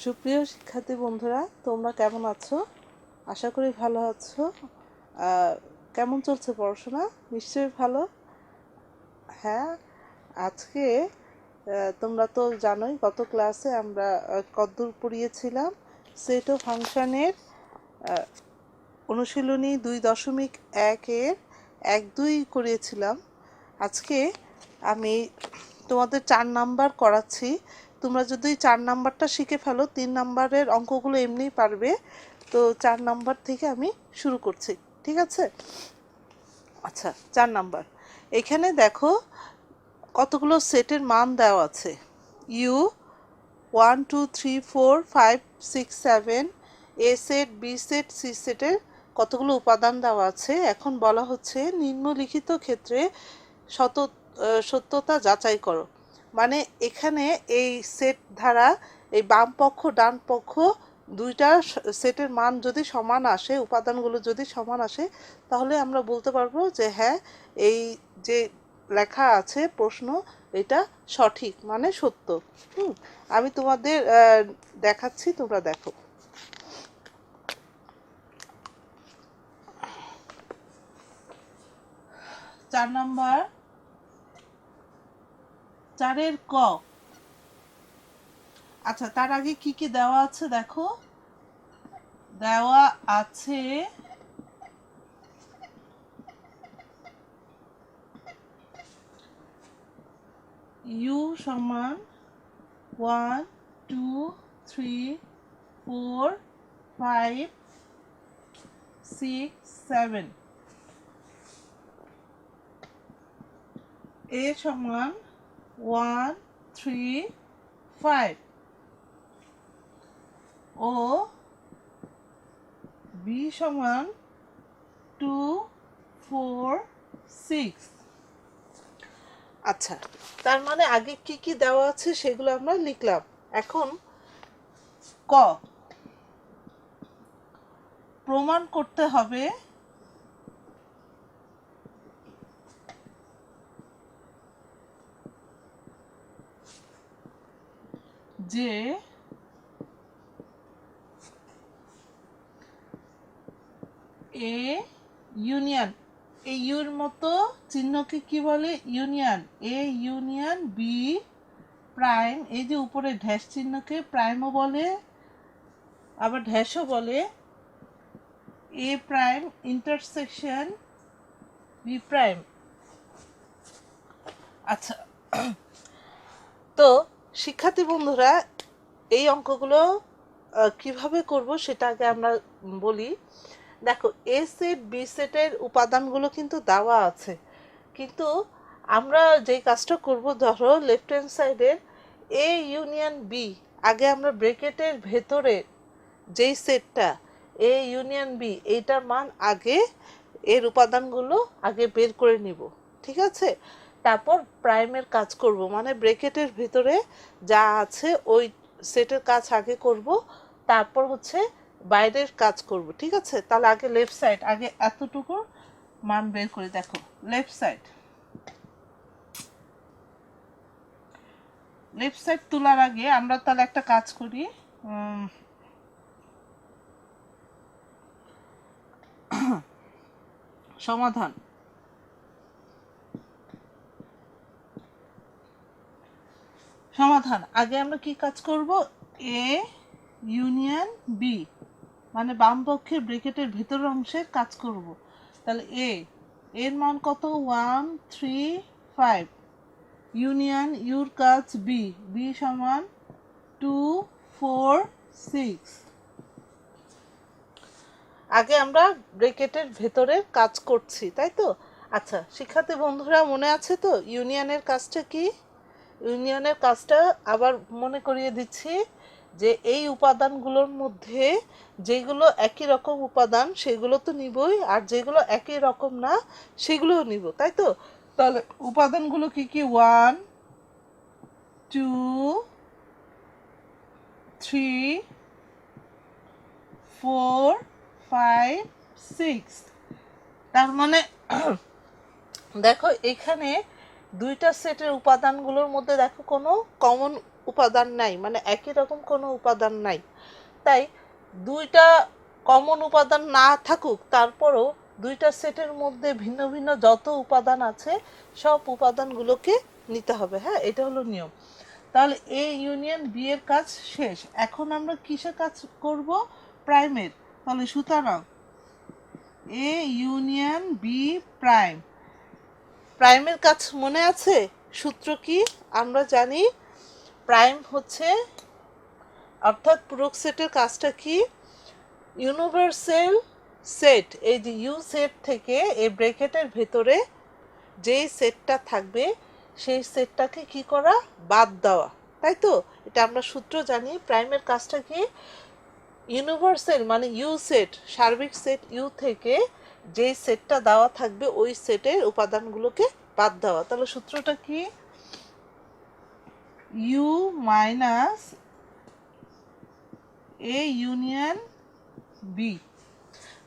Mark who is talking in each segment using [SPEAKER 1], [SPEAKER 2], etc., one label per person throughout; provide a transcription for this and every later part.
[SPEAKER 1] সুপ্রিয় শিক্ষার্থী বন্ধুরা, তোমরা কেমন আছো? আশা করি ভালো আছো। কেমন চলছে পড়াশোনা? নিশ্চয়ই ভালো। হ্যাঁ, আজকে তোমরা তো জানোই গত ক্লাসে আমরা কদ্দূর পড়িয়েছিলাম সেট ও ফাংশনের অনুশীলনী 2.1-এর 1-2 করিয়েছিলাম। আজকে আমি তোমাদের 4 নাম্বার করাচ্ছি। তোমরা যদি 4 নাম্বারটা শিখে ফেলো 3 নাম্বারের অঙ্কগুলো এমনিই পারবে। তো 4 নাম্বার থেকে আমি শুরু করছি, ঠিক আছে? আচ্ছা, 4 নাম্বার। এখানে দেখো কতগুলো সেটের মান দেওয়া আছে। U 1 2 3 4 5 6 7 A set, B set, C সেটের কতগুলো উপাদান দেওয়া আছে। এখন বলা হচ্ছে নিম্নলিখিত ক্ষেত্রে সত্যতা যাচাই করো। মানে এখানে এই সেট ধারা এই বাম পক্ষ ডান পক্ষ দুইটা সেটের মান যদি সমান আসে, উপাদানগুলো যদি সমান আসে, তাহলে আমরা বলতে পারবো যে হ্যাঁ, এই যে লেখা আছে প্রশ্ন এটা সঠিক, মানে সত্য। আমি তোমাদের দেখাচ্ছি, তোমরা দেখো। 4 নাম্বার 4-এর ক। আচ্ছা, তার আগে কি কি দেওয়া আছে দেখো। দেওয়া আছে ইউ সমান 1 2 3 4 5 6 7, এ সমান 1 3 5 ও বি সমান 2 4 6। আচ্ছা, তার মানে আগে কি কি দেওয়া আছে সেগুলো আমরা লিখলাম। এখন ক, প্রমাণ করতে হবে যে এ ইউনিয়ন, এই ইউর মতো চিহ্নকে কি বলে? Union. A union B prime, এই যে উপরে ড্যাশ চিহ্নকে প্রাইমও বলে, আবার ড্যাশও বলে। এ প্রাইম ইন্টারসেকশন বি প্রাইম। আচ্ছা, তো শিক্ষার্থী বন্ধুরা, এই অঙ্কগুলো কিভাবে করব সেটা আগে আমরা বলি। দেখো, এ সেট বি সেটের উপাদানগুলো কিন্তু দেওয়া আছে, কিন্তু আমরা যেই কাজটা করব, ধরো লেফট হ্যান্ড সাইডের এ ইউনিয়ন বি, আগে আমরা ব্র্যাকেটের ভেতরে যেই সেটটা এ ইউনিয়ন বি, এইটার মান আগে, এর উপাদানগুলো আগে বের করে নিব, ঠিক আছে? তারপর প্রাইমের কাজ করব, মানে ব্র্যাকেটের ভিতরে যা আছে ওই সেটের কাজ আগে করব, তারপর হচ্ছে বাইরের কাজ করব, ঠিক আছে? তাহলে আগে লেফট সাইড, আগে এতটুকু মান বের করে দেখো। লেফট সাইড, লেফট সাইড তোলার আগে আমরা তাহলে একটা কাজ করি। সমাধান। সমাধান আগে আমরা কি কাজ করব? এ ইউনিয়ন বি, মানে বাম পক্ষের ব্র্যাকেটের ভেতরের অংশের কাজ করব। তাহলে এর মান কত? 1 3 5, ইউনিয়ন ইউর কাজ বি, বি সমান 2 4 6। আগে আমরা ব্র্যাকেটের ভেতরের কাজ করছি, তাই তো? আচ্ছা শিক্ষার্থী বন্ধুরা, মনে আছে তো ইউনিয়নের কাজটা কি? ইউনিয়নের কাজটা আবার মনে করিয়ে দিচ্ছি, যে এই উপাদানগুলোর মধ্যে যেগুলো একই রকম উপাদান সেগুলো তো নিবই, আর যেগুলো একই রকম না সেগুলোও নিব, তাই তো? তাহলে উপাদানগুলো কি কি? 1 2 3 4 5 6। তার মানে দেখো এখানে দুইটা সেটের উপাদানগুলোর মধ্যে দেখো কোনো কমন উপাদান নাই, মানে একই রকম কোনো উপাদান নাই। তাই দুইটা কমন উপাদান না থাকুক, তারপরও দুইটা সেটের মধ্যে ভিন্ন ভিন্ন যত উপাদান আছে সব উপাদানগুলোকে নিতে হবে। হ্যাঁ, এটা হলো নিয়ম। তাহলে এ ইউনিয়ন বি এর কাজ শেষ। এখন আমরা কিসের কাজ করব? প্রাইমের। তাহলে সুতরাং এ ইউনিয়ন বি প্রাইম। প্রাইমের কাজ মনে আছে? সূত্র কি? আমরা জানি প্রাইম হচ্ছে, অর্থাৎ পূরক সেটের কাজটা কি? ইউনিভার্সাল সেট, এই যে ইউ সেট থেকে এই ব্র্যাকেটের ভেতরে যেই সেটটা থাকবে সেই সেটটাকে কি করা? বাদ দেওয়া, তাই তো? এটা আমরা সূত্র জানি। প্রাইমের কাজটা কি? ইউনিভার্সাল মানে ইউ সেট, সার্বিক সেট ইউ থেকে যেই সেটটা দেওয়া থাকবে ওই সেটের উপাদানগুলোকে বাদ দেওয়া। তাহলে সূত্রটা কি? U minus A union B.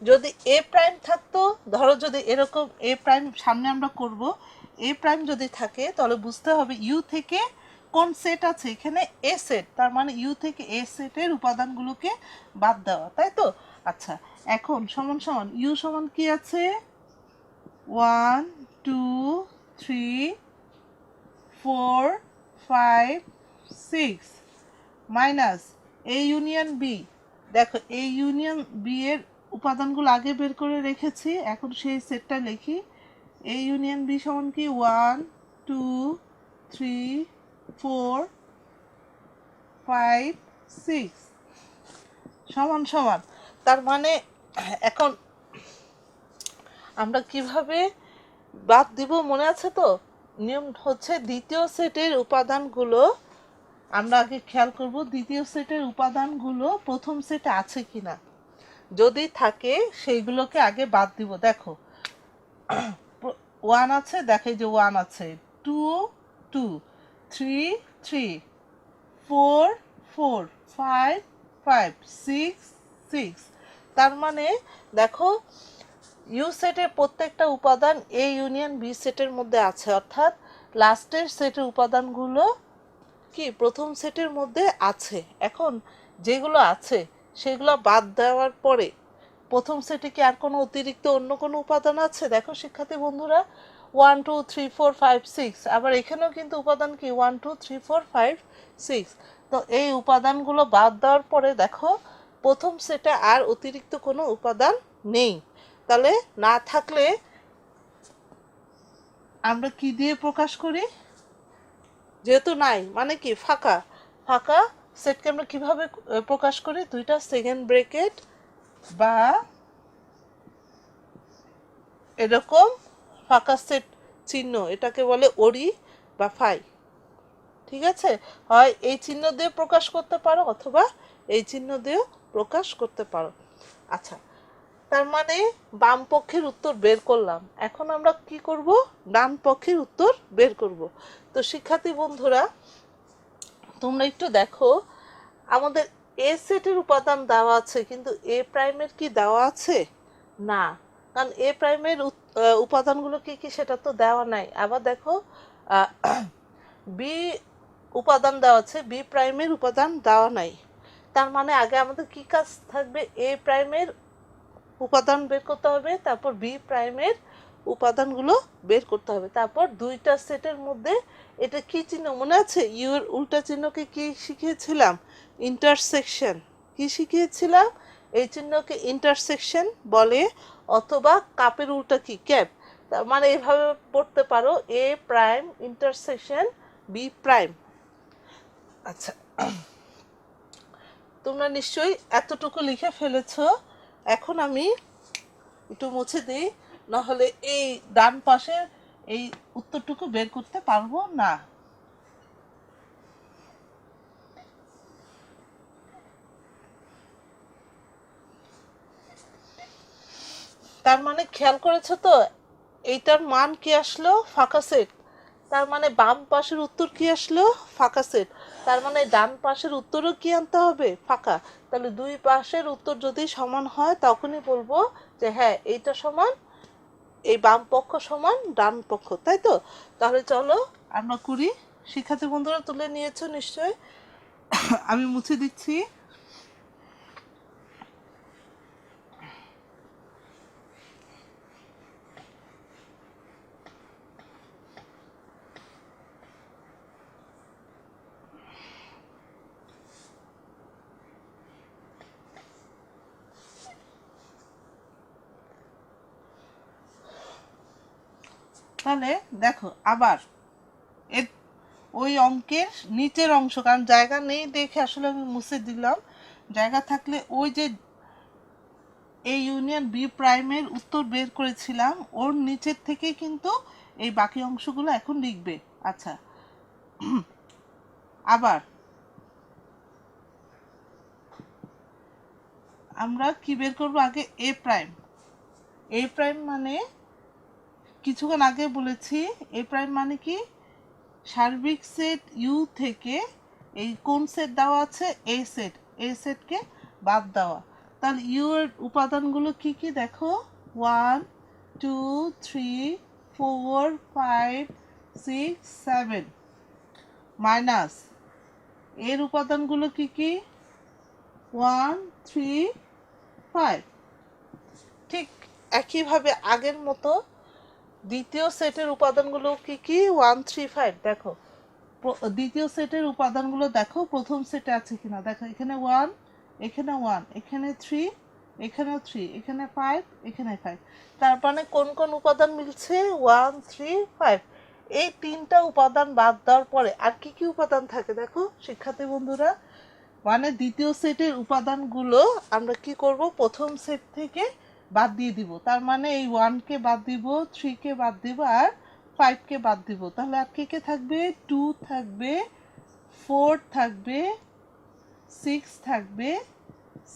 [SPEAKER 1] যদি এ প্রাইম থাকতো, ধরো যদি এরকম এ প্রাইম সামনে আমরা করব, এ প্রাইম যদি থাকে তাহলে বুঝতে হবে ইউ থেকে কোন সেট আছে এখানে? এ সেট। তার মানে ইউ থেকে এ সেটের উপাদানগুলোকে বাদ দেওয়া, তাই তো? আচ্ছা, এখন সমান সমান ইউ সমান কি আছে? 1 2 3 4 5 6 মাইনাস এ ইউনিয়ন বি। দেখো এ ইউনিয়ন বি এর উপাদানগুলো আগে বের করে রেখেছি, এখন সেই সেটটা লিখি। এ ইউনিয়ন বি সমান কি? 1 2 3 4 5 6 সমান সমান। তার মানে এখন আমরা কিভাবে বাদ দিব মনে আছে তো? নিয়ম হচ্ছে দ্বিতীয় সেটের উপাদানগুলো আমরা আগে খেয়াল করব, দ্বিতীয় সেটের উপাদানগুলো প্রথম সেটে আছে কিনা। যদি থাকে সেইগুলোকে আগে বাদ দিব। দেখো 1 আছে, দেখে যে 1 আছে, 2 2 3 3 4 4 5 5 6 6। তার মানে দেখো ইউ সেটের প্রত্যেকটা উপাদান এ ইউনিয়ন বি সেটের মধ্যে আছে, অর্থাৎ লাস্টের সেটের উপাদানগুলো কি প্রথম সেটের মধ্যে আছে। এখন যেগুলো আছে সেগুলো বাদ দেওয়ার পরে প্রথম সেটে কি আর কোনো অতিরিক্ত অন্য কোনো উপাদান আছে? দেখো শিক্ষার্থী বন্ধুরা, 1 2 3 4 5 6, আবার এখানেও কিন্তু উপাদান কি 1 2 3 4 5 6। তো এই উপাদানগুলো বাদ দেওয়ার পরে দেখো প্রথম সেটে আর অতিরিক্ত কোনো উপাদান নেই। তাহলে না থাকলে আমরা কি দিয়ে প্রকাশ করি? যেহেতু নাই মানে কি ফাঁকা, ফাঁকা সেটকে আমরা কিভাবে প্রকাশ করি? দুইটা সেকেন্ড ব্র্যাকেট বা এরকম ফাঁকা সেট চিহ্ন, এটাকে বলে ওরি বা ফাই। ঠিক আছে, হয় এই চিহ্ন দিয়ে প্রকাশ করতে পারো অথবা এই চিহ্ন দিয়েও প্রকাশ করতে পারো। আচ্ছা, তার মানে বাম পক্ষের উত্তর বের করলাম। এখন আমরা কি করব? ডান পক্ষের উত্তর বের করব। তো শিক্ষার্থী বন্ধুরা তোমরা একটু দেখো, আমাদের এ সেটের উপাদান দেওয়া আছে, কিন্তু এ প্রাইমের কি দেওয়া আছে? না, কারণ এ প্রাইমের উপাদানগুলো কি কি সেটা তো দেওয়া নাই। আবার দেখো বি উপাদান দেওয়া আছে, বি প্রাইমের উপাদান দেওয়া নাই। তার মানে আগে আমাদের কি কাজ থাকবে? এ প্রাইমের উপাদান বের করতে হবে, তারপর বি প্রাইমের উপাদানগুলো বের করতে হবে, তারপর দুইটা সেটের মধ্যে এটা কি চিহ্ন মনে আছে? ইউ এর উল্টা চিহ্নকে কি শিখিয়েছিলাম? ইন্টারসেকশন। কি শিখিয়েছিলাম? এই চিহ্নকে ইন্টারসেকশন বলে, অথবা কাপের উল্টা কি? ক্যাপ। তার মানে এভাবে পড়তে পারো, এ প্রাইম ইন্টারসেকশন বি প্রাইম। আচ্ছা, তোমরা নিশ্চয়ই এতটুকু লিখে ফেলেছো। এখন আমি একটু মুছে দিই, নাহলে এই ডান পাশে এই উত্তরটুকু বের করতে পারবো না। তার মানে খেয়াল করেছো তো, এইটার মান কি আসলো? ফাঁকা সেট। তার মানে বাম পাশের উত্তর কি আসলো? ফাঁকা সেট। তার মানে ডান পাশের উত্তরও কি আনতে হবে? ফাঁকা। তাহলে দুই পাশের উত্তর যদি সমান হয় তখনই বলবো যে হ্যাঁ এইটা সমান, এই বাম পক্ষ সমান ডান পক্ষ, তাই তো? তাহলে চলো আমরা করি। শিক্ষার্থী বন্ধুরা তুলে নিয়েছো নিশ্চয়। আমি মুছে দিচ্ছি। তাহলে দেখো আবার এর ওই অঙ্কের নিচের অংশ, কারণ জায়গা নেই দেখে আসলে আমি মুছে দিলাম। জায়গা থাকলে ওই যে এই ইউনিয়ন বি প্রাইমের উত্তর বের করেছিলাম, ওর নিচের থেকে কিন্তু এই বাকি অংশগুলো এখন লিখবে। আচ্ছা, আবার আমরা কি বের করব আগে? এ প্রাইম। এ প্রাইম মানে কিছুক্ষণ আগে বলেছি, এ প্রাইম মানে কি? সার্বিক সেট ইউ থেকে এই কোন সেট দেওয়া আছে? এ সেট। এ সেটকে বাদ দেওয়া। তাহলে ইউ এর উপাদানগুলো কি কি দেখো? 1 2 3 4 5 6 7 মাইনাস এর উপাদানগুলো কি কি? 1 3 5। ঠিক একইভাবে আগের মতো দ্বিতীয় সেটের উপাদানগুলো কি কি? 1 3 5। দেখো দ্বিতীয় সেটের উপাদানগুলো দেখো প্রথম সেটে আছে কিনা। দেখো এখানে 1, এখানে 1, এখানে 3, এখানেও 3, এখানে 5, এখানে 5। তার মানে কোন কোন উপাদান মিলছে? 1 3 5। এই তিনটা উপাদান বাদ দেওয়ার পরে আর কি কি উপাদান থাকে দেখো শিক্ষার্থী বন্ধুরা। মানে দ্বিতীয় সেটের উপাদানগুলো আমরা কি করব? প্রথম সেট থেকে বাদ দিয়ে দিব। তার মানে এই 1 কে বাদ দিব, 3 কে বাদ দিব, আর 5 কে বাদ দিব। তাহলে আর কে থাকবে? 2 থাকবে, 4 থাকবে, 6 থাকবে,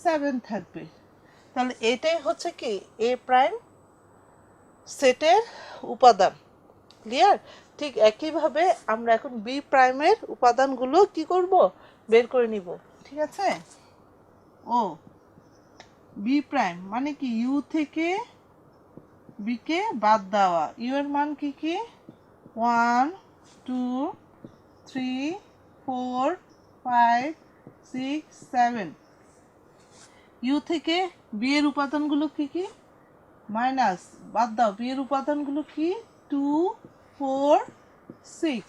[SPEAKER 1] 7 থাকবে। তাহলে এটাই হচ্ছে কি এ প্রাইম সেটের উপাদান। ক্লিয়ার? ঠিক একইভাবে আমরা এখন বি প্রাইমের উপাদানগুলো কি করব? বের করে নিব। ঠিক আছে? ও বি প্রাইম মানে কি? ইউ থেকে বি কে বাদ দেওয়া। ইউ এর মান কি কি? 1 2 3 4 5 6 7। ইউ থেকে বি এর উপাদানগুলো কি কি? মাইনাস বাদ দাও। বি এর উপাদানগুলো কি? 2 4 6।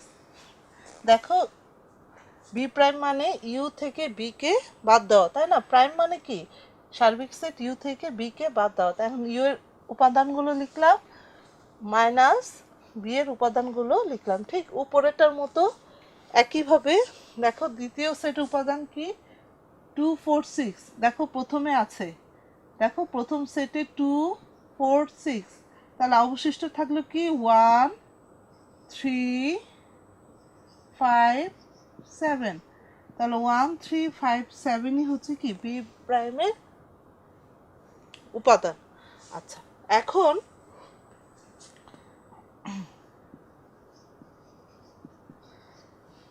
[SPEAKER 1] দেখো বি প্রাইম মানে ইউ থেকে বি কে বাদ দেওয়া, তাই না? প্রাইম মানে কি? সার্বিক সেট ইউ থেকে বি কে বাদ দেওয়া। তাই এখন ইউ এর উপাদানগুলো লিখলাম, মাইনাস বি এর উপাদানগুলো লিখলাম। ঠিক উপরেটার মতো একইভাবে দেখো দ্বিতীয় সেট উপাদান কি? 2 4 6। দেখো প্রথমে আছে, দেখো প্রথম সেটে 2 4 6। তাহলে অবশিষ্ট থাকলো কি? 1 3 5 7। তাহলে 1 3 5 7ই হচ্ছে কি বি প্রাইমের উপাদান। আচ্ছা, এখন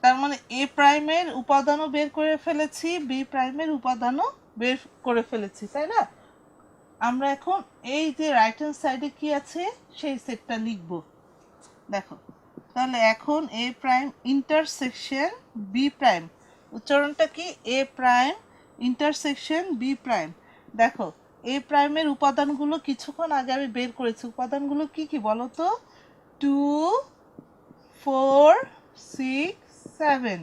[SPEAKER 1] তার মানে এ প্রাইমের উপাদানও বের করে ফেলেছি, বি প্রাইমের উপাদানও বের করে ফেলেছি, তাই না? আমরা এখন এই যে রাইট হ্যান্ড সাইডে কি আছে সেই সেটটা লিখব। দেখো তাহলে এখন এ প্রাইম ইন্টারসেকশন বি প্রাইম, উচ্চারণটা কি? এ প্রাইম ইন্টারসেকশন বি প্রাইম। দেখো এ প্রাইমের উপাদানগুলো কিছুক্ষণ আগে আমি বের করেছি। উপাদানগুলো কি কি বলো তো? 2 4 6 7।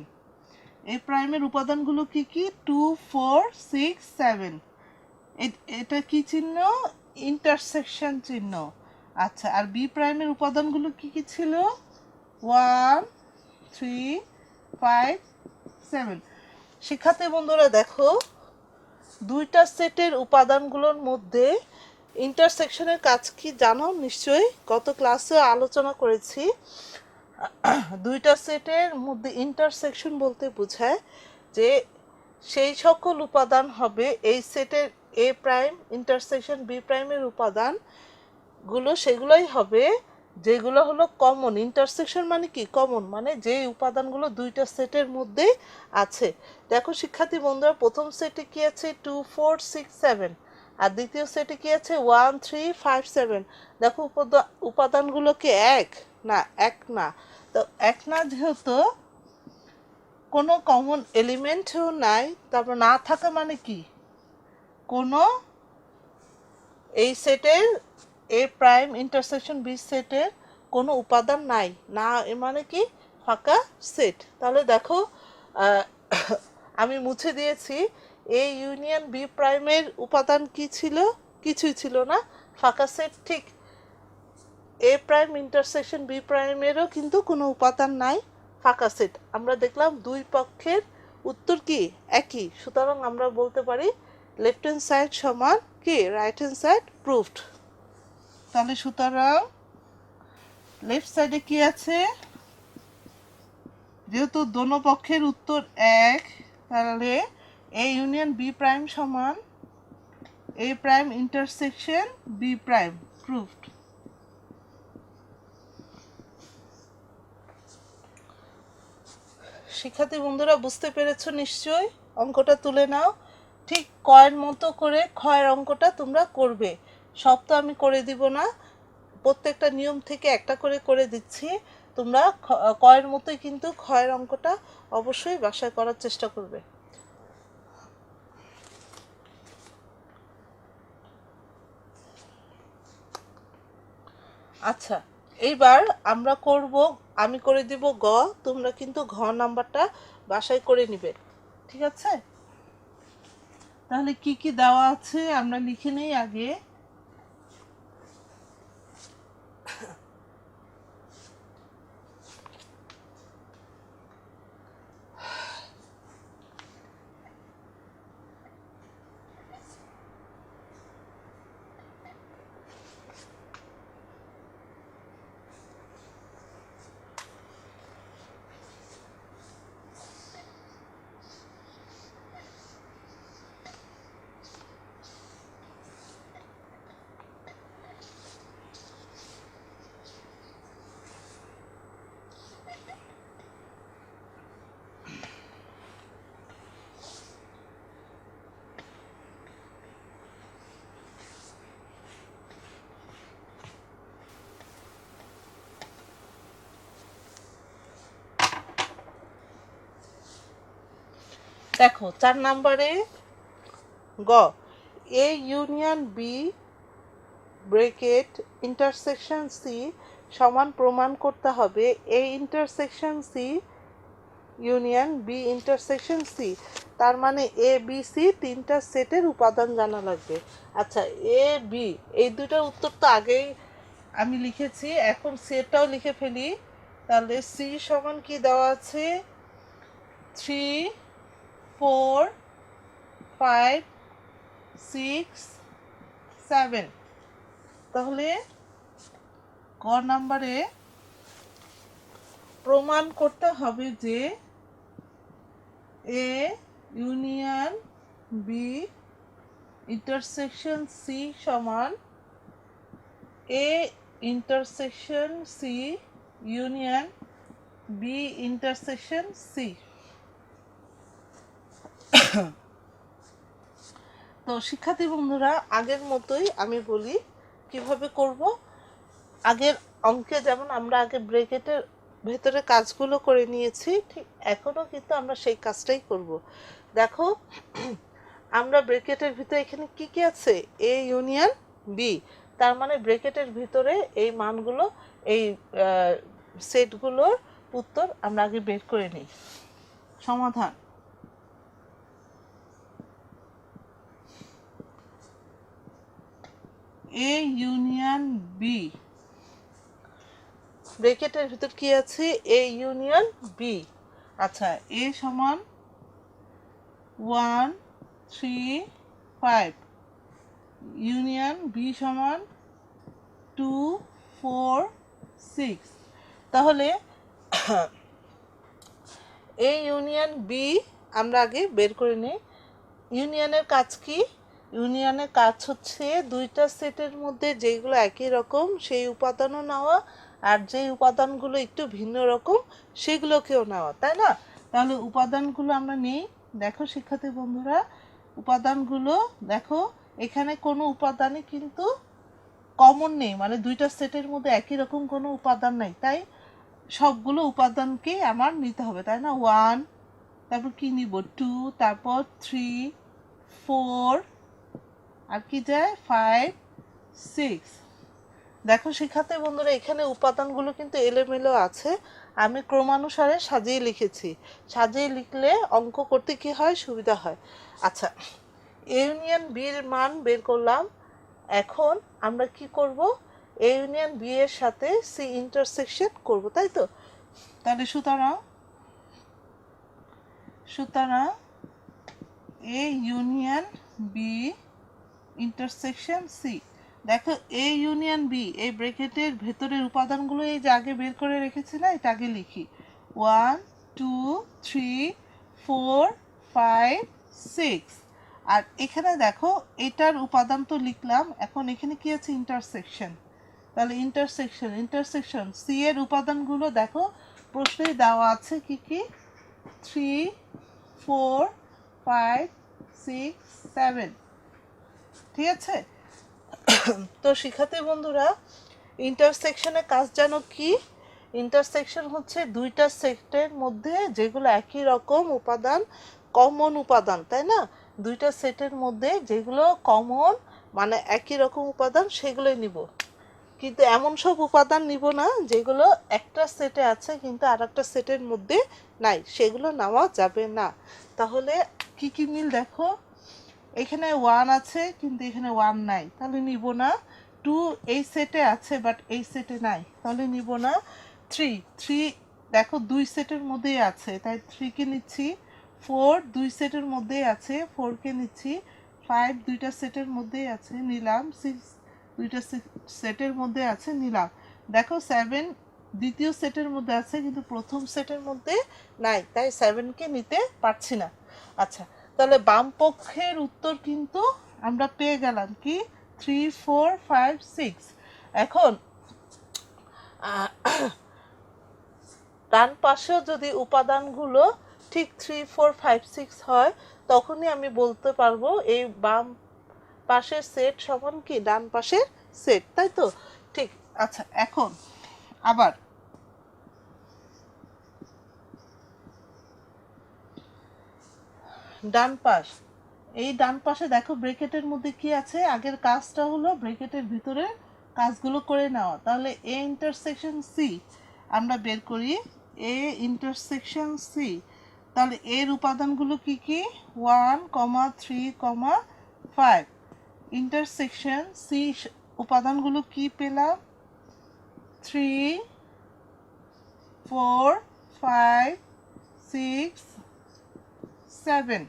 [SPEAKER 1] এ প্রাইমের উপাদানগুলো কি কি? 2 4 6 7। এটা কি চিহ্ন? ইন্টারসেকশন চিহ্ন। আচ্ছা, আর বি প্রাইমের উপাদানগুলো কি কি ছিল? 1 3 5 7। শিক্ষার্থী বন্ধুরা দেখো দুইটা সেটের উপাদানগুলোর মধ্যে ইন্টারসেকশনের কাজ কি জানো নিশ্চয়ই? গত ক্লাসে আলোচনা করেছি। দুইটা সেটের মধ্যে ইন্টারসেকশন বলতে বোঝায় যে সেই সকল উপাদান হবে এই সেটের এ প্রাইম ইন্টারসেকশন বি প্রাইমের উপাদানগুলো, সেগুলোই হবে যেগুলো হলো কমন। ইন্টারসেকশন মানে কি? কমন, মানে যে উপাদানগুলো দুইটা সেটের মধ্যে আছে। দেখো শিক্ষার্থী বন্ধুরা প্রথম সেটে কি আছে? 2 4 6 7। আর দ্বিতীয় সেটে কি আছে? 1 3 5 7। দেখো উপাদানগুলো কি এক? না, এক না। তো এক না যেহেতু কোনো কমন এলিমেন্টও নাই, তারপর না থাকা মানে কি, কোনো এই সেটের এ প্রাইম ইন্টারসেকশন বি সেটের কোনো উপাদান নাই, না এ মানে কি ফাঁকা সেট। তাহলে দেখো আমি মুছে দিয়েছি, এ ইউনিয়ন বি প্রাইমের উপাদান কি ছিল, কিছুই ছিল না, ফাঁকা সেট। ঠিক এ প্রাইম ইন্টারসেকশন বি প্রাইমেরও কিন্তু কোনো উপাদান নাই, ফাঁকা সেট। আমরা দেখলাম দুই পক্ষের উত্তর কি একই, সুতরাং আমরা বলতে পারি লেফট হ্যান্ড সাইড সমান কি রাইট হ্যান্ড সাইড প্রুভড। তাহলে সুতরাং লেফট সাইডে কি আছে, যেহেতু দোনো পক্ষের উত্তর এক, তাহলে এ ইউনিয়ন বি প্রাইম সমান A prime intersection B prime proved. শিক্ষার্থী বন্ধুরা বুঝতে পেরেছো নিশ্চয়ই, অঙ্কটা তুলে নাও। ঠিক কয়ের মতো করে ক্ষয়ের অঙ্কটা তোমরা করবে, সব তো আমি করে দিব না, প্রত্যেকটা নিয়ম থেকে একটা করে করে দিচ্ছি, তোমরা কয়ের মতোই কিন্তু ক্ষয়ের অঙ্কটা অবশ্যই বাসায় করার চেষ্টা করবে। আচ্ছা, এইবার আমরা করব, আমি করে দিব গ, তোমরা কিন্তু ঘ নাম্বারটা বাসায় করে নিবে, ঠিক আছে? তাহলে কি কি দেওয়া আছে আমরা লিখে নেই আগে। দেখো 4 নম্বরে গ, A union B bracket intersection C সমান প্রমাণ করতে হবে A intersection C union B intersection C, তার মানে এ বি সি তিনটা সেটের উপাদান জানা লাগবে। আচ্ছা, এ বি এই দুটার উত্তর তো আগেই আমি লিখেছি, এখন সেটাও লিখে ফেলি। তাহলে সি সমান কি দেওয়া আছে, 3 4 5 6 7। তাহলে ক নাম্বারে প্রমাণ করতে হবে যে A union B intersection C সমান A intersection C union B intersection C. তো শিক্ষার্থী বন্ধুরা আগের মতোই আমি বলি কিভাবে করব। আগের অঙ্কে যেমন আমরা আগে ব্রেকেটের ভেতরে কাজগুলো করে নিয়েছি, ঠিক এখনও কিন্তু আমরা সেই কাজটাই করব। দেখো আমরা ব্রেকেটের ভিতরে এখানে কি কি আছে, এ ইউনিয়ন বি, তার মানে ব্রেকেটের ভিতরে এই মানগুলো, এই সেটগুলোর উত্তর আমরা আগে বের করে নিই। সমাধান, এ ইউনিয়ন বি, ব্রেকেটের ভিতর কি আছে, এ ইউনিয়ন বি। আচ্ছা, এ সমান 1 3 5, ইউনিয়ন বি সমান 2 4 6। তাহলে এ ইউনিয়ন বি আমরা আগে বের করে নিই। ইউনিয়নের কাজ কি, ইউনিয়নের কাজ হচ্ছে দুইটা সেটের মধ্যে যেগুলো একই রকম সেই উপাদানও নেওয়া, আর যেই উপাদানগুলো একটু ভিন্ন রকম সেগুলোকেও নেওয়া, তাই না? তাহলে উপাদানগুলো আমরা নেই। দেখো শিক্ষার্থী বন্ধুরা, উপাদানগুলো দেখো, এখানে কোনো উপাদানই কিন্তু কমন নেই, মানে দুইটা সেটের মধ্যে একই রকম কোনো উপাদান নাই, তাই সবগুলো উপাদানকে আমার নিতে হবে, তাই না? 1 তারপর কি নিব 2, তারপর 3, 4, আর কি যায় 5, 6। দেখো শিক্ষার্থী বন্ধুরা, এখানে উপাদানগুলো কিন্তু এলোমেলো আছে, আমি ক্রমানুসারে সাজিয়ে লিখেছি। সাজিয়ে লিখলে অঙ্ক করতে কি হয়, সুবিধা হয়। আচ্ছা, ইউনিয়ন বির মান বের করলাম। এখন আমরা কি করব, এ ইউনিয়ন বি এর সাথে সি ইন্টারসেকশন করব, তাই তো? তাহলে সুতরাং A union B intersection C. দেখো এ ইউনিয়ন বি, এই ব্র্যাকেটের ভেতরের উপাদানগুলো এই যে আগে বের করে রেখেছি না, এটা আগে লিখি। 1, 2, 3, 4, 5, 6। আর এখানে দেখো এটার উপাদান তো লিখলাম, এখন এখানে কি আছে, ইন্টারসেকশন। তাহলে ইন্টারসেকশন সি এর উপাদানগুলো দেখো প্রশ্নেই দেওয়া আছে কি কি, 3, 4, 5, 6, 7। ঠিক আছে? তো শিক্ষার্থী বন্ধুরা, ইন্টারসেকশনের কাজ জানো কি? ইন্টারসেকশন হচ্ছে দুইটা সেটের মধ্যে যেগুলো একই রকম উপাদান, কমন উপাদান, তাই না? দুইটা সেটের মধ্যে যেগুলো কমন, মানে একই রকম উপাদান, সেগুলোই নিব। কিন্তু এমন সব উপাদান নিব না যেগুলো একটা সেটে আছে কিন্তু আর একটা সেটের মধ্যে নাই, সেগুলো নেওয়া যাবে না। তাহলে কি কি মিল দেখো, এখানে 1 আছে কিন্তু এখানে 1 নাই, তাহলে নিব না। 2 এই সেটে আছে বাট এই সেটে নাই, তাহলে নিব না। 3 দেখো দুই সেটের মধ্যেই আছে, তাই 3 কে নিচ্ছি। 4 দুই সেটের মধ্যেই আছে, 4 কে নিচ্ছি। 5 দুইটা সেটের মধ্যেই আছে, নিলাম। 6 দুইটা সেটের মধ্যে আছে, নিলাম। দেখো 7 দ্বিতীয় সেটের মধ্যে আছে কিন্তু প্রথম সেটের মধ্যে নাই, তাই 7 কে নিতে পারছি না। আচ্ছা, তাহলে বাম পক্ষের উত্তর কিন্তু আমরা পেয়ে গেলাম কি, 3, 4, 5, 6। এখন ডান পাশেও যদি উপাদানগুলো ঠিক 3, 4, 5, 6 হয়, তখনই আমি বলতে পারবো এই বাম পাশের সেট সমান কি ডান পাশের সেট, তাই তো? ঠিক। আচ্ছা, এখন আবার ডান পাশ, এই ডান পাশে দেখো ব্র্যাকেটের মধ্যে কি আছে, আগের কাজটা হলো ব্র্যাকেটের ভিতরে কাজগুলো করে নেওয়া। তাহলে এ ইন্টারসেকশন সি আমরা বের করি, এ ইন্টারসেকশন সি। তাহলে এর উপাদানগুলো কি কি, 1, 3, 5। ইন্টারসেকশন সি উপাদানগুলো কি পেলাম, 3, 4, 5, 6, 7।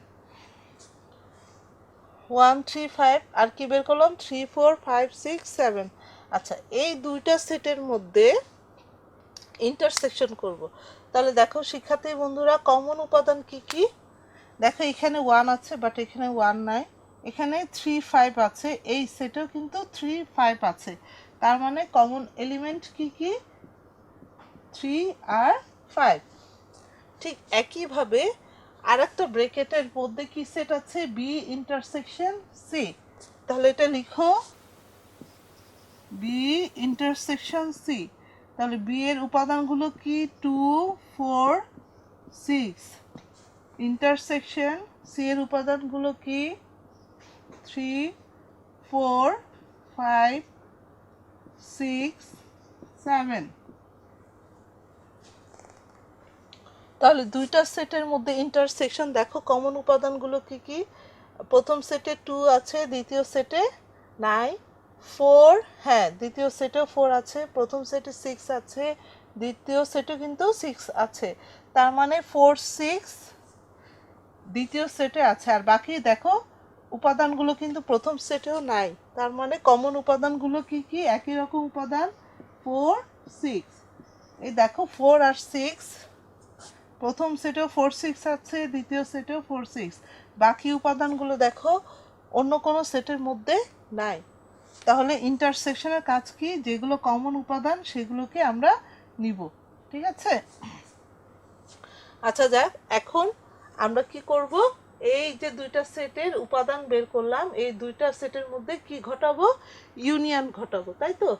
[SPEAKER 1] 1, 3, 5 আর কি বের করলাম, 3, 4, 5, 6, 7। আচ্ছা, এই দুইটা সেটের মধ্যে ইন্টারসেকশন করব। তাহলে দেখো শিক্ষার্থী বন্ধুরা, কমন উপাদান কি কি, দেখো এখানে 1 আছে বাট এখানে 1 নাই, এখানে 3, 5 আছে, এই সেটেও কিন্তু 3, 5 আছে। তার মানে কমন এলিমেন্ট কি কি, 3 আর 5। ঠিক একইভাবে আর একটা ব্র্যাকেটের মধ্যে কি সেট আছে, বি ইন্টারসেকশন সি। তাহলে এটা লিখো, বি ইন্টারসেকশন সি। তাহলে বি এর উপাদানগুলো কি, 2, 4, 6। ইন্টারসেকশন সি এর উপাদানগুলো কি, 3, 4, 5, 6, 7। তাহলে দুইটা সেটের মধ্যে ইন্টারসেকশন, দেখো কমন উপাদানগুলো কি কি, প্রথম সেটে 2 আছে, দ্বিতীয় সেটে নাই। 4, হ্যাঁ দ্বিতীয় সেটেও 4 আছে, প্রথম সেটে 6 আছে, দ্বিতীয় সেটে কিন্তু 6 আছে। তার মানে 4, 6 দ্বিতীয় সেটে আছে, আর বাকি দেখো উপাদানগুলো কিন্তু প্রথম সেটেও নাই। তার মানে কমন উপাদানগুলো কি কি, একই রকম উপাদান, 4, 6। এই দেখো 4 আর 6, প্রথম সেটেও 4, 6 আছে, দ্বিতীয় সেটেও 4, 6। বাকি উপাদানগুলো দেখো অন্য কোনো সেটের মধ্যে নাই। তাহলে ইন্টারসেকশনের কাজ কি, যেগুলো কমন উপাদান সেগুলোকে আমরা নিব। ঠিক আছে? আচ্ছা যাক, এখন আমরা কি করব, এই যে দুইটা সেটের উপাদান বের করলাম, এই দুইটা সেটের মধ্যে কি ঘটাবো, ইউনিয়ন ঘটাবো, তাই তো?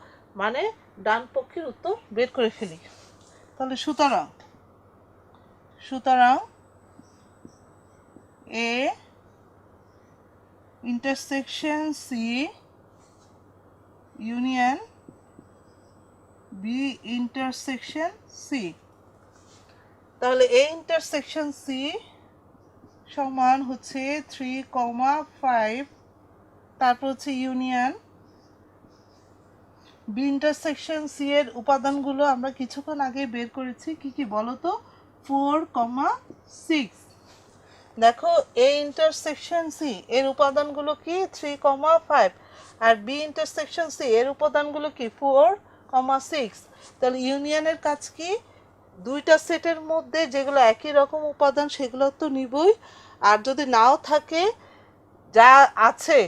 [SPEAKER 1] মানে ডান পক্ষের উত্তর বের করে ফেলি। তাহলে সুতরাং A intersection C union B intersection C. তাহলে এ ইন্টারসেকশন সি সমান হচ্ছে 3,5, তারপর হচ্ছে ইউনিয়ন বি ইন্টারসেকশন সি এর উপাদানগুলো আমরা কিছুক্ষণ আগে বের করেছি, কি কি বলো তো? 4,6। দেখো এ ইন্টারসেকশন সি এর উপাদানগুলো কি 3,5, আর বি ইন্টারসেকশন সি এর উপাদানগুলো কি 4,6। তাহলে ইউনিয়নের কাজ কি? দুইটা সেটের মধ্যে যেগুলো একই রকম উপাদান সেগুলো তো নিবই, আর যদি নাও থাকে যা আছে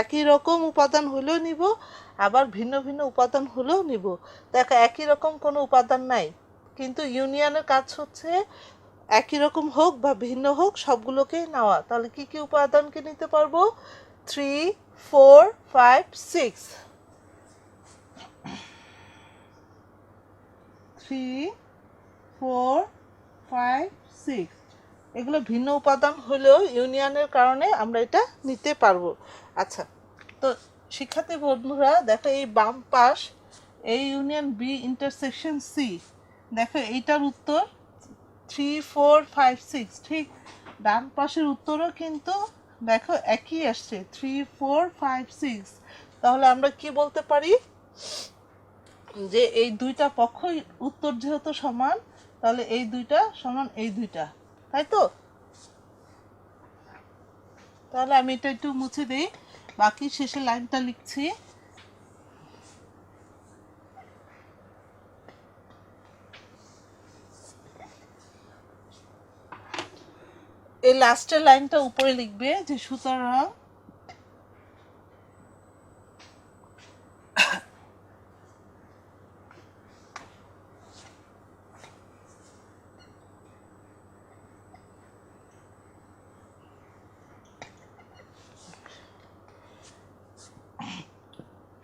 [SPEAKER 1] একই রকম উপাদান হলেও নিব, আবার ভিন্ন ভিন্ন উপাদান হলেও নিব। দেখো একই রকম কোনো উপাদান নাই, কিন্তু ইউনিয়নের কাজ হচ্ছে একই রকম হোক বা ভিন্ন হোক সবগুলোকেই নেওয়া। তাহলে কি কি উপাদানকে নিতে পারবো? 3, 4, 5, 6। 3, 4, 5, 6 এগুলো ভিন্ন উপাদান হলেও ইউনিয়নের কারণে আমরা এটা নিতে পারবো। আচ্ছা, তো শিক্ষার্থী বন্ধুরা দেখো এই বাম পাশ এই ইউনিয়ন বি ইন্টারসেকশন সি, দেখো এইটার উত্তর 3, 4, 5, 6। ঠিক ডান পাশের উত্তরও কিন্তু দেখো একই আসছে 3, 4, 5, 6। তাহলে আমরা কি বলতে পারি যে এই দুইটা পক্ষই উত্তর যেহেতু সমান, তাহলে এই দুইটা সমান এই দুইটা, তাই তো? তাহলে আমি এটা একটু মুছে দিই, বাকি শেষের লাইনটা লিখছি। এই লাস্টের লাইনটা উপরে লিখবে যে সুতরাং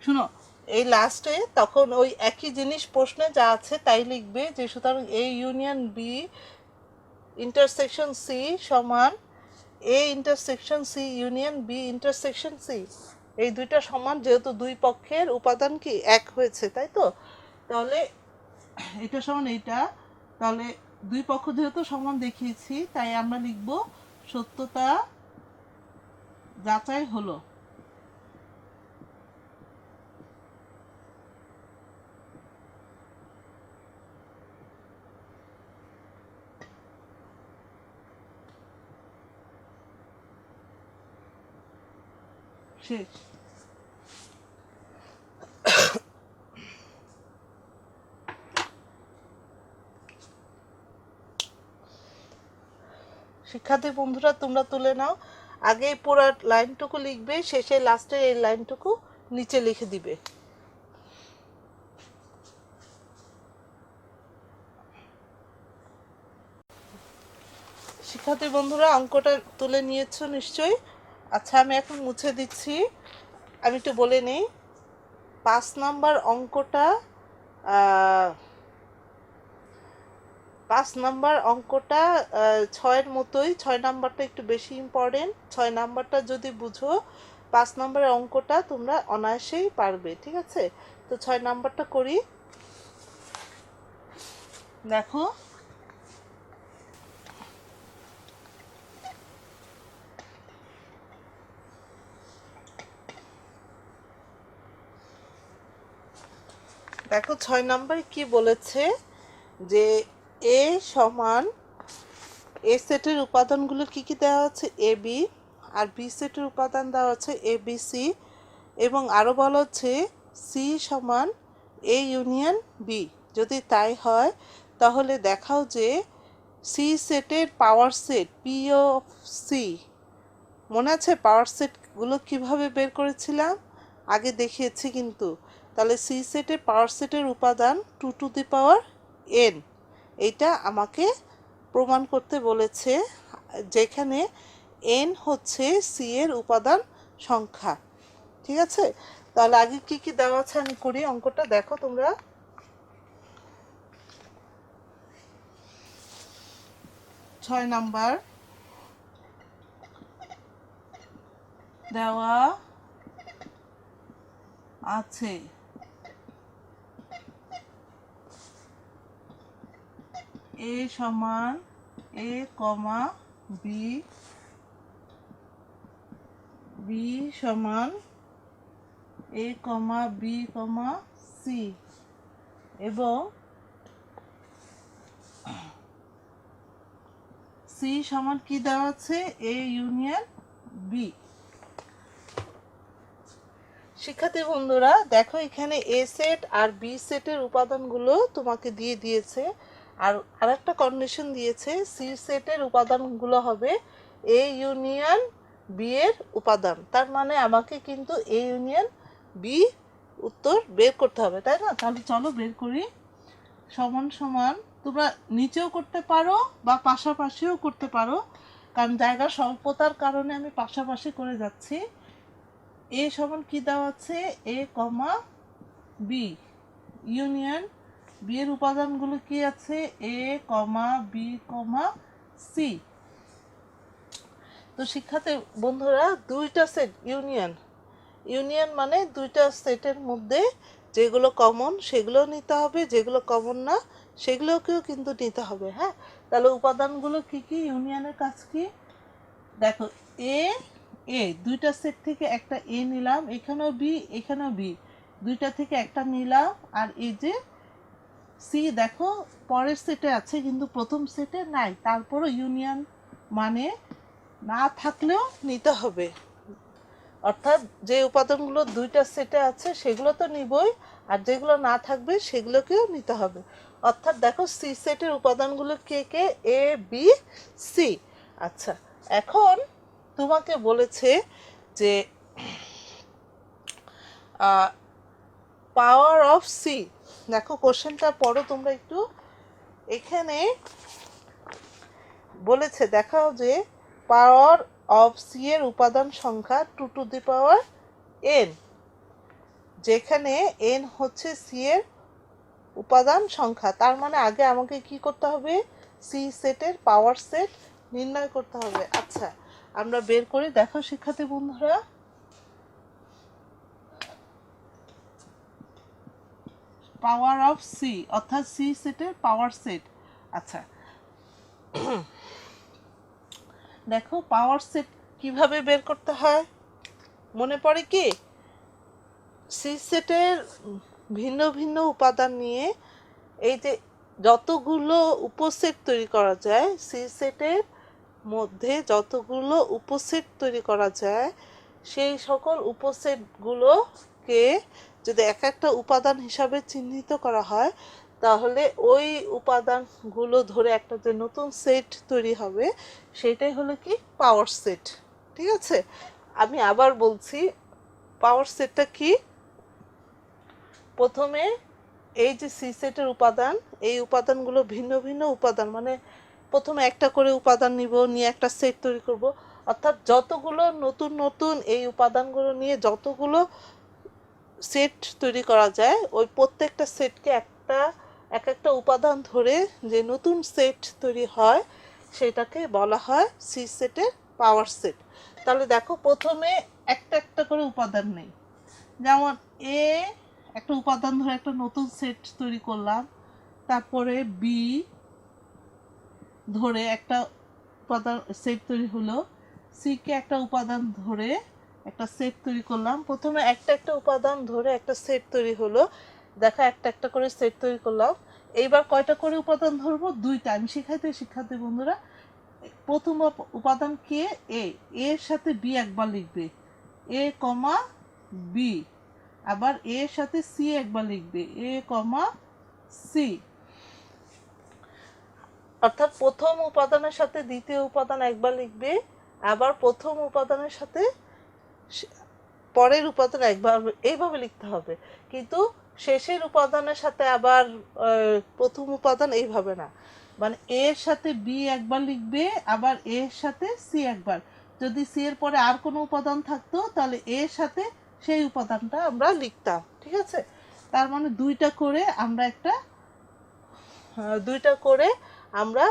[SPEAKER 1] শুনো, এই লাস্টে তখন ওই একই জিনিস প্রশ্নে যা আছে তাই লিখবে যে সুতরাং A union B intersection C সমান A intersection C union B intersection C. এই দুইটা সমান যেহেতু দুই পক্ষের উপাদান কি এক হয়েছে, তাই তো? তাহলে এটা সমান এইটা, তাহলে দুই পক্ষ যেহেতু সমান দেখিয়েছি তাই আমরা লিখব সত্যতা যাচাই হলো। শেষ। শিক্ষার্থী বন্ধুরা তোমরা তুলে নাও, আগে পুরো লাইনটুকু লিখবে, শেষে লাস্টে এই লাইনটুকু নিচে লিখে দিবে। শিক্ষার্থী বন্ধুরা অঙ্কটা তুলে নিয়েছো নিশ্চয়ই। আচ্ছা আমি এখন মুছে দিচ্ছি, আমি একটু বলে নিই। 5 নাম্বার অঙ্কটা 5 নাম্বার অঙ্কটা 6-এর মতোই, 6 নাম্বারটা একটু বেশি ইম্পর্টেন্ট। 6 নাম্বারটা যদি বুঝো 5 নাম্বারের অঙ্কটা তোমরা অনায়াসেই পারবে, ঠিক আছে? তো 6 নাম্বারটা করি। দেখো দেখো 6 নাম্বারে কি বলেছে যে এ সমান এ সেটের উপাদানগুলো কি কি দেওয়া আছে এ বি, আর বি সেটের উপাদান দেওয়া আছে এ বি সি, এবং আরও বলা হচ্ছে সি সমান এ ইউনিয়ন বি। যদি তাই হয় তাহলে দেখাও যে সি সেটের power set P of C, মনে আছে পাওয়ার সেটগুলো কিভাবে বের করেছিলাম? আগে দেখিয়েছি কিন্তু। তাহলে সি সেটের পাওয়ার সেটের উপাদান 2 টু দি পাওয়ার n, এইটা আমাকে প্রমাণ করতে বলেছে, যেখানে n হচ্ছে সি এর উপাদান সংখ্যা, ঠিক আছে? তাহলে আগে কি কি দেওয়া আছে আমি করি অঙ্কটা, দেখো তোমরা। 6 নাম্বার দেওয়া আছে। এ সমান এ কমা বি, বি সমান এ কমা বি কমা সি, এবং সি সমান কি দেওয়া আছে, এ ইউনিয়ন বি। শিক্ষার্থী বন্ধুরা দেখো, এখানে এ সেট আর বি সেটের উপাদানগুলো তোমাকে দিয়ে দিয়েছে, আর আরেকটা কন্ডিশন দিয়েছে, সি সেটের উপাদানগুলো হবে এ ইউনিয়ন বি এর উপাদান। তার মানে আমাকে কিন্তু এ ইউনিয়ন বি উত্তর বের করতে হবে, তাই না? তাহলে চলো বের করি। সমান সমান তোমরা নিচেও করতে পারো বা পাশাপাশিও করতে পারো, কারণ জায়গা স্বল্পতার কারণে আমি পাশাপাশি করে যাচ্ছি। এ সমান কি দেওয়া আছে, এ কমা বি ইউনিয়ন বি এর উপাদানগুলো কি আছে, এ কমা বি কমা সি। তো শিক্ষার্থী বন্ধুরা দুইটা সেট ইউনিয়ন, ইউনিয়ন মানে দুইটা সেটের মধ্যে যেগুলো কমন সেগুলো নিতে হবে, যেগুলো কমন না সেগুলোকেও কিন্তু নিতে হবে। হ্যাঁ, তাহলে উপাদানগুলো কি কি, ইউনিয়নের কাজ কি? দেখো, এ এ দুইটা সেট থেকে একটা এ নিলাম, এখানেও বি এখানেও বি, দুইটা থেকে একটা নিলাম। আর এই যে সি, দেখো পরের সেটে আছে কিন্তু প্রথম সেটে নাই, তারপরও ইউনিয়ন মানে না থাকলেও নিতে হবে। অর্থাৎ যে উপাদানগুলো দুইটা সেটে আছে সেগুলো তো নিবই, আর যেগুলো না থাকবে সেগুলোকেও নিতে হবে। অর্থাৎ দেখো সি সেটের উপাদানগুলো কে কে, এ বি সি। আচ্ছা, এখন তোমাকে বলেছে যে পাওয়ার অফ সি। দেখো কোশ্চেনটা পড়ো তোমরা একটু। এখানে বলেছে দেখাও যে পাওয়ার অফ সি এর উপাদান সংখ্যা 2n, যেখানে n হচ্ছে সি এর উপাদান সংখ্যা। তার মানে আগে আমাকে কি করতে হবে, সি সেটের পাওয়ার সেট নির্ণয় করতে হবে। আচ্ছা, আমরা বের করি। দেখো শিক্ষার্থী বন্ধুরা, পাওয়ার অফ সি অর্থাৎ সি সেটের পাওয়ার সেট। আচ্ছা, দেখো পাওয়ার সেট কিভাবে বের করতে হয় মনে পড়ে কি? সি সেটের ভিন্ন ভিন্ন উপাদান নিয়ে এই যে যতগুলো উপসেট তৈরি করা যায়, সি সেটের মধ্যে যতগুলো উপসেট তৈরি করা যায়, সেই সকল উপসেটগুলোকে যদি এক একটা উপাদান হিসাবে চিহ্নিত করা হয়, তাহলে ওই উপাদানগুলো ধরে একটা যে নতুন সেট তৈরি হবে, সেটাই হলো কি পাওয়ার সেট। ঠিক আছে, আমি আবার বলছি পাওয়ার সেটটা কি। প্রথমে এই যে সি সেটের উপাদান, এই উপাদানগুলো ভিন্ন ভিন্ন উপাদান, মানে প্রথমে একটা করে উপাদান নিব, নিয়ে একটা সেট তৈরি করব। অর্থাৎ যতগুলো নতুন নতুন এই উপাদানগুলো নিয়ে যতগুলো সেট তৈরি করা যায়, ওই প্রত্যেকটা সেটকে এক একটা উপাদান ধরে যে নতুন সেট তৈরি হয়, সেটাকে বলা হয় সি সেটের পাওয়ার সেট। তাহলে দেখো প্রথমে একটা একটা করে উপাদান নেই, যেমন এ একটা উপাদান ধরে একটা নতুন সেট তৈরি করলাম, তারপরে বি ধরে একটা উপাদান সেট তৈরি হলো, সি কে একটা উপাদান ধরে একটা সেট তৈরি করলাম। প্রথমে একটা একটা উপাদান ধরে একটা সেট তৈরি হলো, দেখা একটা একটা করে সেট তৈরি করলাম। এইবার কয়টা করে উপাদান ধরবো, দুইটা। আমি শিক্ষার্থী বন্ধুরা, প্রথম উপাদান কে, এ এর সাথে বি একবার লিখবে, এ কমা বি। আবার এর সাথে সি একবার লিখবে, এ কমা সি। অর্থাৎ প্রথম উপাদানের সাথে দ্বিতীয় উপাদান একবার লিখবে, আবার প্রথম উপাদানের সাথে পরের উপাদান একবার, এইভাবে লিখতে হবে। কিন্তু শেষের উপাদানের সাথে আবার প্রথম উপাদান এইভাবে না, মানে এর সাথে বি একবার লিখবে, আবার এর সাথে সি একবার। যদি সি এর পরে আর কোনো উপাদান থাকতো, তাহলে এর সাথে সেই উপাদানটা আমরা লিখতাম। ঠিক আছে, তার মানে দুইটা করে আমরা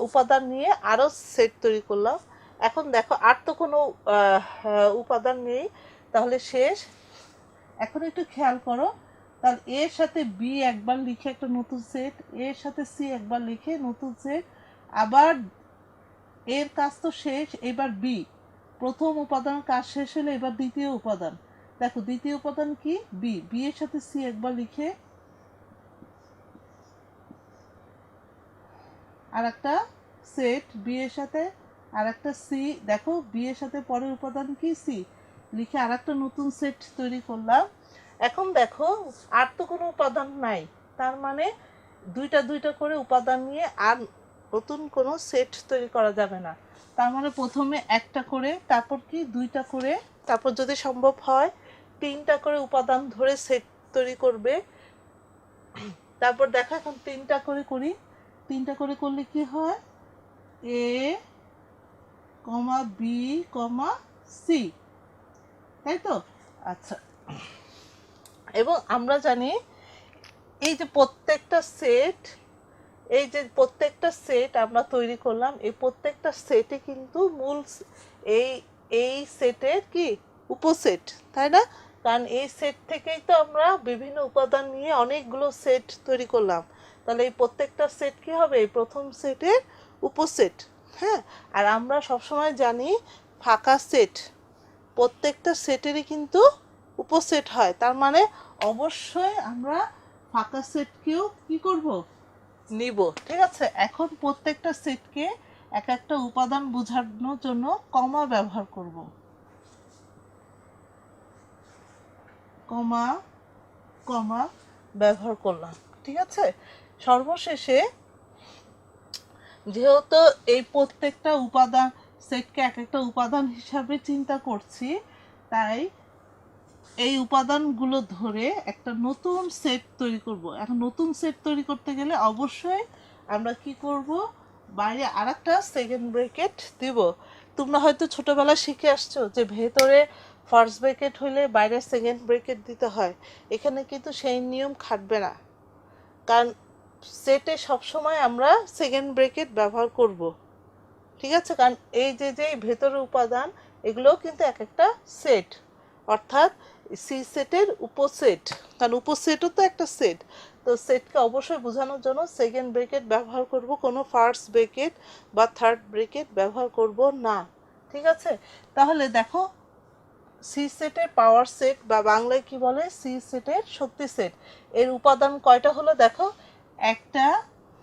[SPEAKER 1] উপাদান নিয়ে আরও সেট তৈরি করলাম। এখন দেখো আর তো কোনো উপাদান নেই, তাহলে শেষ। এখন একটু খেয়াল করো, তাহলে এর সাথে বি একবার লিখে একটা নতুন সেট, এর সাথে সি একবার লিখে নতুন সেট, আবার এর কাজ তো শেষ, এবার বি প্রথম উপাদান কাজ শেষ হলে এবার দ্বিতীয় উপাদান। দেখো দ্বিতীয় উপাদান কি, বি, বি এর সাথে সি একবার লিখে আর একটা সেট, বি এর সাথে আর একটা সি, দেখো বি এর সাথে পরের উপাদান কি, সি, লিখে আর একটা নতুন সেট তৈরি করলাম। এখন দেখো আর তো কোনো উপাদান নাই, তার মানে দুইটা দুইটা করে উপাদান নিয়ে আর নতুন কোনো সেট তৈরি করা যাবে না। তার মানে প্রথমে একটা করে, তারপর কি দুইটা করে, তারপর যদি সম্ভব হয় তিনটা করে উপাদান ধরে সেট তৈরি করবে। তারপর দেখো এখন তিনটা করে করি, তিনটা করে করলে কি হয়, এ কমা বি কমা সি, তাই তো? আচ্ছা, এবং আমরা জানি এই যে প্রত্যেকটা সেট, এই যে প্রত্যেকটা সেট আমরা তৈরি করলাম, এই প্রত্যেকটা সেটে কিন্তু মূল এই এই সেটের কি উপসেট, তাই না? কারণ এই সেট থেকেই তো আমরা বিভিন্ন উপাদান নিয়ে অনেকগুলো সেট তৈরি করলাম, তাহলে এই প্রত্যেকটা সেট কি হবে, এই প্রথম সেটের উপসেট। হ্যাঁ, আর আমরা সবসময় জানি ফাঁকা সেট প্রত্যেকটা সেটেরই কিন্তু উপসেট হয়, তার মানে অবশ্যই আমরা ফাঁকা সেটকেও কি করব, নিব। ঠিক আছে, এখন প্রত্যেকটা সেটকে এক একটা উপাদান বোঝানোর জন্য কমা ব্যবহার করব, কমা কমা ব্যবহার করলাম। ঠিক আছে, সর্বশেষে যেহেতু এই প্রত্যেকটা উপাদান সেটকে এক একটা উপাদান হিসাবে চিন্তা করছি, তাই এই উপাদানগুলো ধরে একটা নতুন সেট তৈরি করব। এখন নতুন সেট তৈরি করতে গেলে অবশ্যই আমরা কি করব, বাইরে আরেকটা সেকেন্ড ব্র্যাকেট দিব। তোমরা হয়তো ছোটবেলায় শিখে আসছো যে ভেতরে ফার্স্ট ব্র্যাকেট হলে বাইরে সেকেন্ড ব্র্যাকেট দিতে হয়, এখানে কিন্তু সেই নিয়ম খাটবে না, কারণ সেটে সবসময় আমরা সেকেন্ড ব্র্যাকেট ব্যবহার করব। ঠিক আছে, কারণ এই যে যে ভেতরের উপাদান এগুলোও কিন্তু এক একটা সেট, অর্থাৎ সি সেটের উপসেট, কারণ উপসেটও তো একটা সেট। তো সেটকে অবশ্যই বোঝানোর জন্য সেকেন্ড ব্র্যাকেট ব্যবহার করব, কোনো ফার্স্ট ব্র্যাকেট বা থার্ড ব্র্যাকেট ব্যবহার করব না। ঠিক আছে, তাহলে দেখো সি সেটের পাওয়ার সেট বা বাংলায় কি বলে, সি সেটের শক্তি সেট, এর উপাদান কয়টা হলো দেখো, একটা,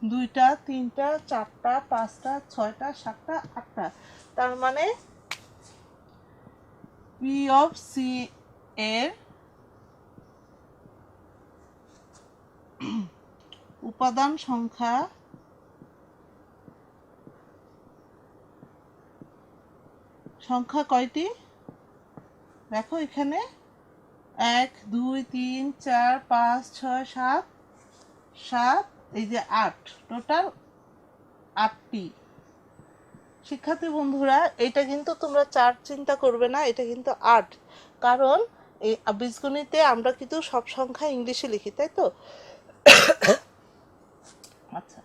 [SPEAKER 1] দুইটা, তিনটা, চারটা, পাঁচটা, ছয়টা, সাতটা, আটটা, তার মানে পি অফ সি এর উপাদান সংখ্যা কয়টি, দেখো এখানে 1 2 3 4 5 6 7 7, এই যে 8, টোটাল 8টি। শিক্ষার্থী বন্ধুরা, এটা কিন্তু তোমরা 4 চিন্তা করবে না, এটা কিন্তু 8, কারণ এই বীজগণিতে আমরা কিন্তু সব সংখ্যা ইংলিশে লিখি, তাই তো? আচ্ছা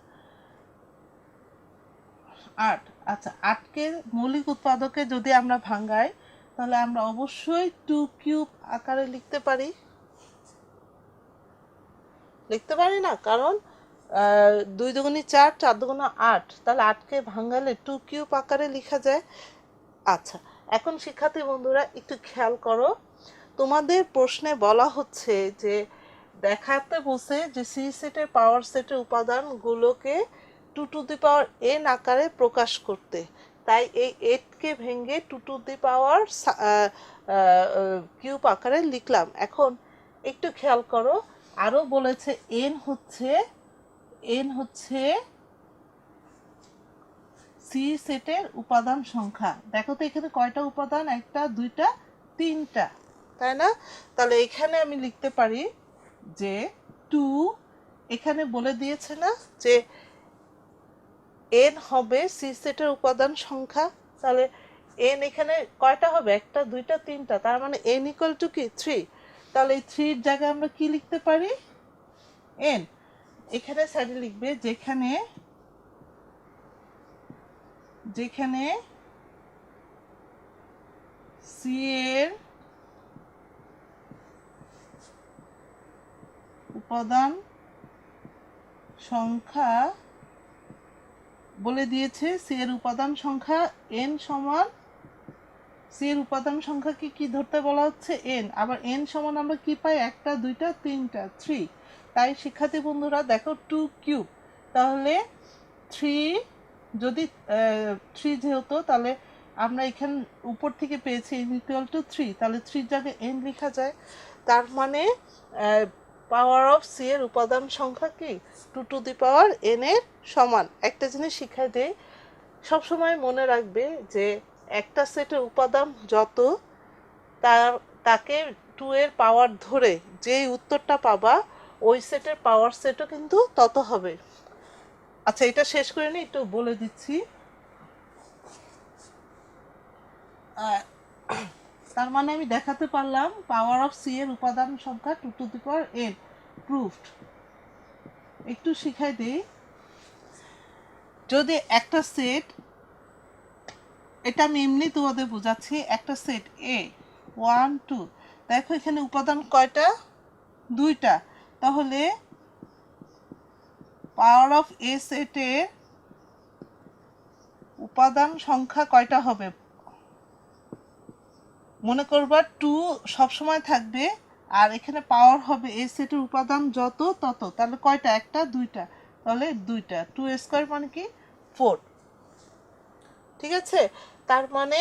[SPEAKER 1] 8, আচ্ছা 8কে মৌলিক উৎপাদকে যদি আমরা ভাঙাই, তাহলে আমরা অবশ্যই 2 কিউব আকারে লিখতে পারি, না? কারণ 2 দুগুণে 4, 4 দুগুণে 8, তাহলে 8কে ভাঙালে 2 কিউব আকারে লেখা যায়। আচ্ছা, এখন শিক্ষার্থী বন্ধুরা একটু খেয়াল করো, তোমাদের প্রশ্নে বলা হচ্ছে যে দেখাতে বসে যে সি সেটের পাওয়ার সেটের উপাদানগুলোকে 2 টু দি পাওয়ার n আকারে প্রকাশ করতে, তাই এই 8কে ভেঙে 2 টু দি পাওয়ার কিউব আকারে লিখলাম। এখন একটু খেয়াল করো, আরও বলেছে n হচ্ছে সি সেটের উপাদান সংখ্যা। দেখো তো এখানে কয়টা উপাদান, একটা, দুইটা, তিনটা, তাই না? তাহলে এখানে আমি লিখতে পারি যে 2, এখানে বলে দিয়েছে না যে n হবে সি সেটের উপাদান সংখ্যা, তাহলে n এখানে কয়টা হবে, একটা, দুইটা, তিনটা, তার মানে n ইকুয়াল টু কি 3, তাহলে এই 3 এর জায়গায় আমরা কি লিখতে পারি, n। এখানে সাইডে লিখবে যেখানে সি এর উপাদান সংখ্যা বলে দিয়েছে, সি এর উপাদান সংখ্যা n সমান, সি এর উপাদান সংখ্যাকে কি ধরতে বলা হচ্ছে n, আবার n সমান আমরা কি পাই, একটা দুইটা তিনটা 3। তাই শিক্ষার্থী বন্ধুরা দেখো 2 কিউব, তাহলে 3, যদি 3 যেহেতু, তাহলে আমরা এখানে উপর থেকে পেয়েছি n ইকুয়াল টু 3, তাহলে 3 জায়গায় n লেখা যায়। তার মানে পাওয়ার অফ সি এর উপাদান সংখ্যা কি 2 টু দি পাওয়ার n এর সমান। একটা জিনিস শিখাই দেই, সবসময় মনে রাখবে যে একটা সেটের উপাদান যত, তাকে 2 এর পাওয়ার ধরে যেই উত্তরটা পাবা ওই সেটের পাওয়ার সেটও কিন্তু তত হবে। আচ্ছা, এটা শেষ করে নিই, একটু বলে দিচ্ছি। তার মানে আমি দেখাতে পারলাম পাওয়ার অফ সি এর উপাদান সংখ্যা 2 to the power n proofed. একটু শিখাই দিই, যদি একটা সেট, এটা আমি এমনি তোমাদের বোঝাচ্ছি, একটা সেট এ 1 2, দেখো এখানে উপাদান কয়টা, দুইটা, তাহলে পাওয়ার অফ এ সেটের উপাদান সংখ্যা কয়টা হবে, মনে করবা 2 সবসময় থাকবে, আর এখানে পাওয়ার হবে এ সেটের উপাদান যত তত, তাহলে কয়টা, একটা দুইটা, তাহলে দুইটা, 2 স্কয়ার মানে কি 4। ঠিক আছে, তার মানে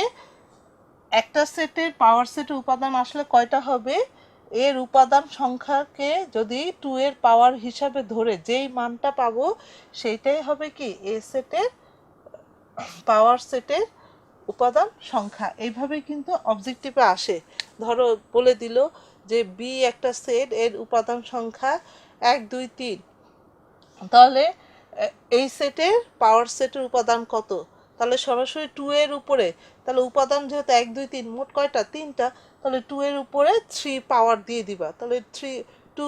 [SPEAKER 1] একটা সেটের পাওয়ার সেটের উপাদান আসলে কয়টা হবে, এর উপাদান সংখ্যাকে যদি 2 এর পাওয়ার হিসাবে ধরে যেই মানটা পাবো সেইটাই হবে কি এ সেটের পাওয়ার সেটের উপাদান সংখ্যা। এইভাবে কিন্তু অবজেক্টিভে আসে। ধরো বলে দিল যে বি একটা সেট, এর উপাদান সংখ্যা 1 2 3, তাহলে এই সেটের পাওয়ার সেটের উপাদান কত, তাহলে সরাসরি 2 এর উপরে, তাহলে উপাদান যেহেতু 1 2 3, মোট কয়টা, তিনটা, তাহলে 2 এর উপরে 3 পাওয়ার দিয়ে দিবা, তাহলে 3 2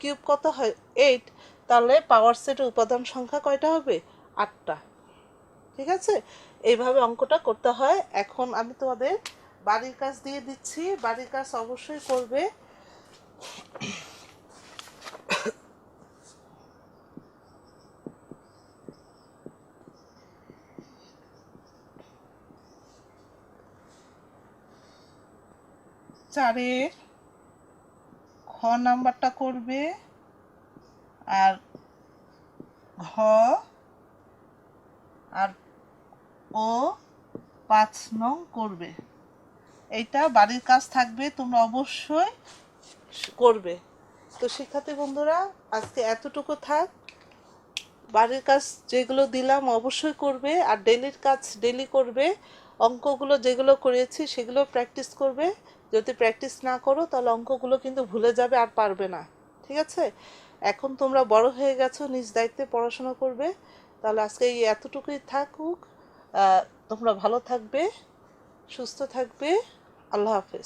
[SPEAKER 1] কিউব কত হয় 8, তাহলে পাওয়ার সেটের উপাদান সংখ্যা কয়টা হবে, 8টা। ঠিক আছে, এইভাবে অঙ্কটা করতে হয়। এখন আমি তোমাদের বাড়ির কাজ দিয়ে দিচ্ছি, বাড়ির কাজ অবশ্যই করবে। চারের খ নাম্বারটা করবে, আর ঘ আর ও 5 নং করবে। এইটা বাড়ির কাজ থাকবে, তোমরা অবশ্যই করবে। তো শিক্ষার্থী বন্ধুরা, আজকে এতটুকু থাক। বাড়ির কাজ যেগুলো দিলাম অবশ্যই করবে, আর ডেলির কাজ ডেলি করবে। অঙ্কগুলো যেগুলো করেছি সেগুলো প্র্যাকটিস করবে। যদি প্র্যাকটিস না করো তাহলে অঙ্কগুলো কিন্তু ভুলে যাবে আর পারবে না। ঠিক আছে, এখন তোমরা বড় হয়ে গেছো, নিজ দায়িত্বে পড়াশোনা করবে। তাহলে আজকে এই এতটুকুই থাকুক। তোমরা ভালো থাকবে, সুস্থ থাকবে। আল্লাহ হাফেজ।